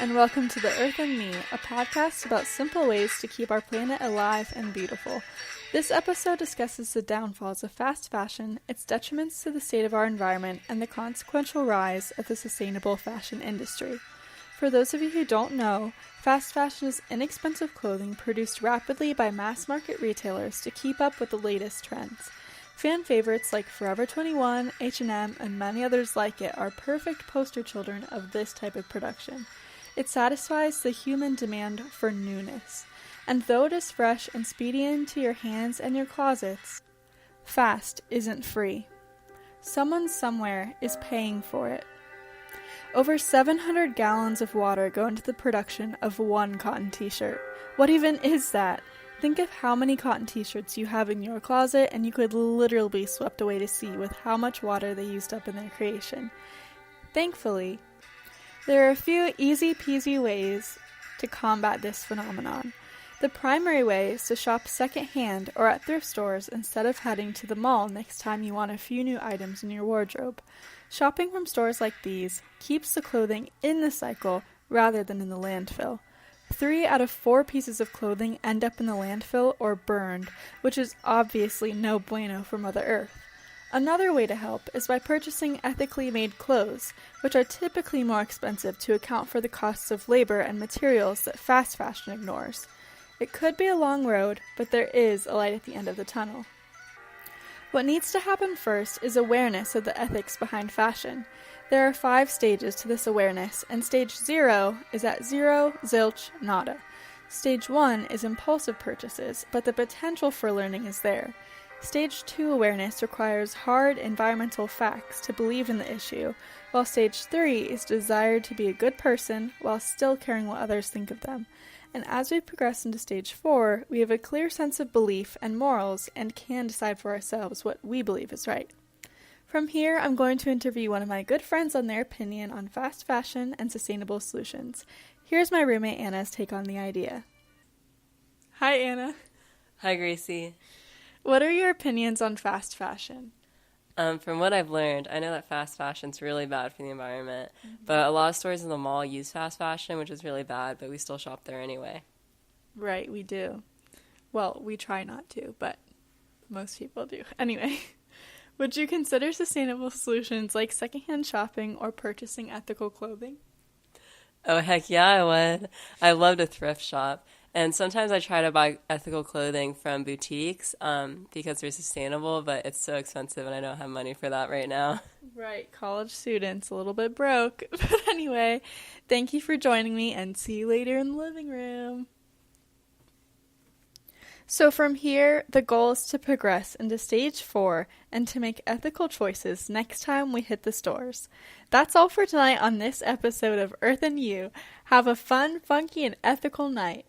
and welcome to The Earth and Me, a podcast about simple ways to keep our planet alive and beautiful. This episode discusses the downfalls of fast fashion, its detriments to the state of our environment, and the consequential rise of the sustainable fashion industry. For those of you who don't know, fast fashion is inexpensive clothing produced rapidly by mass-market retailers to keep up with the latest trends. Fan favorites like Forever 21, H&M, and many others like it are perfect poster children of this type of production. It satisfies the human demand for newness. And though it is fresh and speedy into your hands and your closets, fast isn't free. Someone somewhere is paying for it. Over 700 gallons of water go into the production of one cotton t-shirt. What even is that? Think of how many cotton t-shirts you have in your closet and you could literally be swept away to sea with how much water they used up in their creation. Thankfully, there are a few easy-peasy ways to combat this phenomenon. The primary way is to shop secondhand or at thrift stores instead of heading to the mall next time you want a few new items in your wardrobe. Shopping from stores like these keeps the clothing in the cycle rather than in the landfill. 3 out of 4 pieces of clothing end up in the landfill or burned, which is obviously no bueno for Mother Earth. Another way to help is by purchasing ethically made clothes, which are typically more expensive to account for the costs of labor and materials that fast fashion ignores. It could be a long road, but there is a light at the end of the tunnel. What needs to happen first is awareness of the ethics behind fashion. There are 5 stages to this awareness, and stage 0 is at zero, zilch, nada. Stage 1 is impulsive purchases, but the potential for learning is there. Stage 2 awareness requires hard environmental facts to believe in the issue, while stage 3 is desire to be a good person while still caring what others think of them. And as we progress into stage 4, we have a clear sense of belief and morals and can decide for ourselves what we believe is right. From here, I'm going to interview one of my good friends on their opinion on fast fashion and sustainable solutions. Here's my roommate Anna's take on the idea. Hi, Anna. Hi, Gracie. What are your opinions on fast fashion? From what I've learned, I know that fast fashion's really bad for the environment, but a lot of stores in the mall use fast fashion, which is really bad, but we still shop there anyway. Right, we do. Well, we try not to, but most people do. Anyway. Would you consider sustainable solutions like secondhand shopping or purchasing ethical clothing? Oh, heck yeah, I would. I love to thrift shop. And sometimes I try to buy ethical clothing from boutiques because they're sustainable, but it's so expensive and I don't have money for that right now. Right, college students, a little bit broke. But anyway, thank you for joining me and see you later in the living room. So from here, the goal is to progress into stage 4 and to make ethical choices next time we hit the stores. That's all for tonight on this episode of Earth and You. Have a fun, funky, and ethical night.